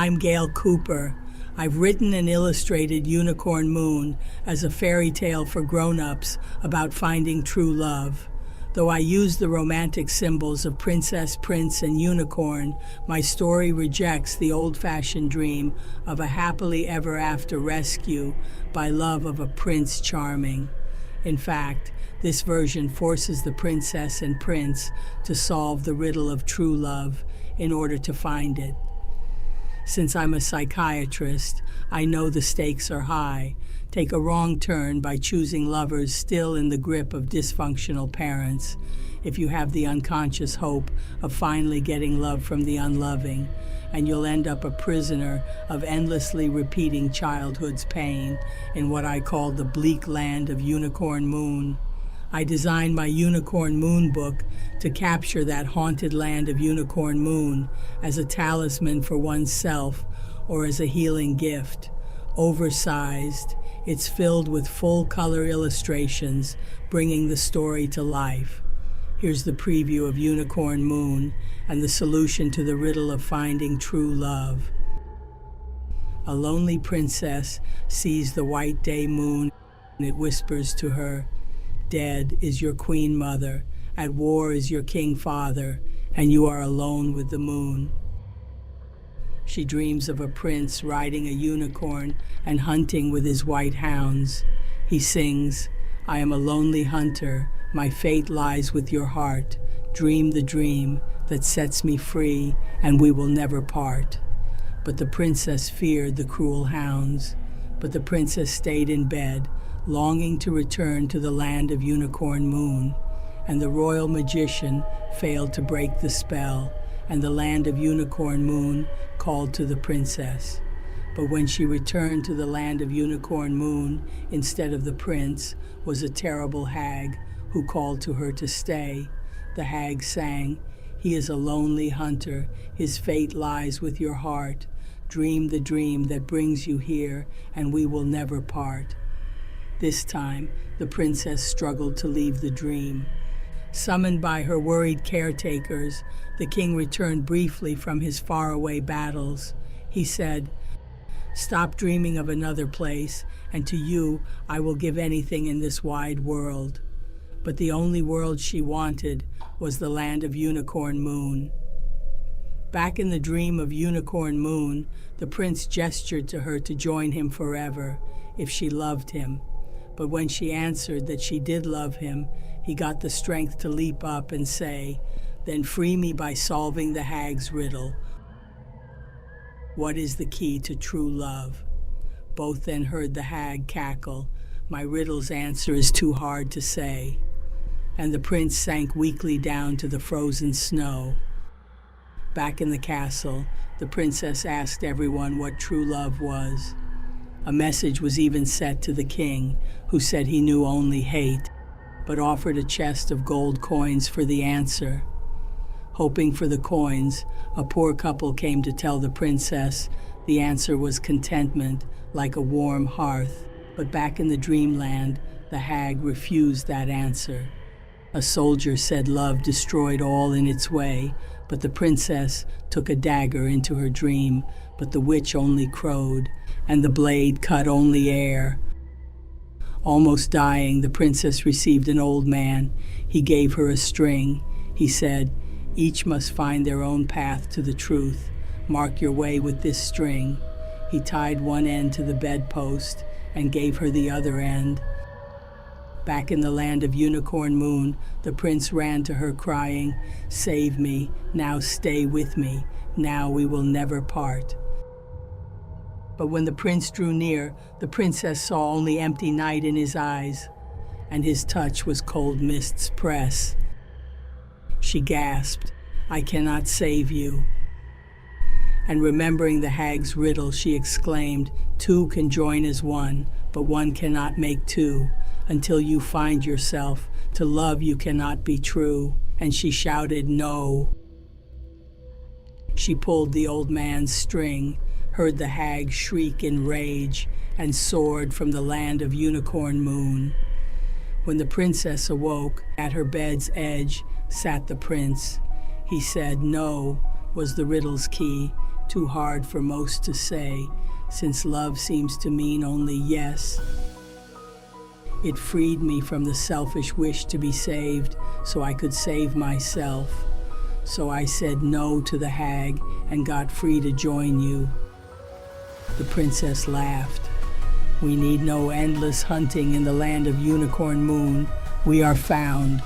I'm Gail Cooper. I've written and illustrated Unicorn Moon as a fairy tale for grown-ups about finding true love. Though I use the romantic symbols of princess, prince, and unicorn, my story rejects the old-fashioned dream of a happily ever after rescue by love of a Prince Charming. In fact, this version forces the princess and prince to solve the riddle of true love in order to find it. Since I'm a psychiatrist, I know the stakes are high. Take a wrong turn by choosing lovers still in the grip of dysfunctional parents, if you have the unconscious hope of finally getting love from the unloving, and you'll end up a prisoner of endlessly repeating childhood's pain in what I call the bleak land of Unicorn Moon. I designed my Unicorn Moon book to capture that haunted land of Unicorn Moon as a talisman for oneself or as a healing gift. Oversized, it's filled with full-color illustrations, bringing the story to life. Here's the preview of Unicorn Moon and the solution to the riddle of finding true love. A lonely princess sees the white day moon, and it whispers to her, "Dead is your queen mother, at war is your king father, and you are alone with the moon." She dreams of a prince riding a unicorn and hunting with his white hounds. He sings, "I am a lonely hunter, my fate lies with your heart. Dream the dream that sets me free, and we will never part." But the princess feared the cruel hounds. But the princess stayed in bed, longing to return to the land of Unicorn Moon. And the royal magician failed to break the spell, and the land of Unicorn Moon called to the princess. But when she returned to the land of Unicorn Moon, instead of the prince, was a terrible hag who called to her to stay. The hag sang, "He is a lonely hunter, his fate lies with your heart. Dream the dream that brings you here, and we will never part." This time, the princess struggled to leave the dream. Summoned by her worried caretakers, the king returned briefly from his faraway battles. He said, "Stop dreaming of another place, and to you I will give anything in this wide world." But the only world she wanted was the land of Unicorn Moon. Back in the dream of Unicorn Moon, the prince gestured to her to join him forever if she loved him. But when she answered that she did love him, he got the strength to leap up and say, "Then free me by solving the hag's riddle. What is the key to true love?" Both then heard the hag cackle, "My riddle's answer is too hard to say." And the prince sank weakly down to the frozen snow. Back in the castle, the princess asked everyone what true love was. A message was even sent to the king, who said he knew only hate, but offered a chest of gold coins for the answer. Hoping for the coins, a poor couple came to tell the princess the answer was contentment, like a warm hearth. But back in the dreamland, the hag refused that answer. A soldier said love destroyed all in its way, but the princess took a dagger into her dream, but the witch only crowed, and the blade cut only air. Almost dying, the princess received an old man. He gave her a string. He said, "Each must find their own path to the truth. Mark your way with this string." He tied one end to the bedpost and gave her the other end. Back in the land of Unicorn Moon, the prince ran to her crying, "Save me, now stay with me, now we will never part." But when the prince drew near, the princess saw only empty night in his eyes, and his touch was cold mist's press. She gasped, "I cannot save you." And remembering the hag's riddle, she exclaimed, "Two can join as one, but one cannot make two. Until you find yourself, to love you cannot be true." And she shouted, "No." She pulled the old man's string, heard the hag shriek in rage, and soared from the land of Unicorn Moon. When the princess awoke, at her bed's edge sat the prince. He said, "No," was the riddle's key. too hard for most to say, since love seems to mean only yes. It freed me from the selfish wish to be saved so I could save myself. So I said no to the hag and got free to join you. The princess laughed. We need no endless hunting in the land of Unicorn Moon. We are found.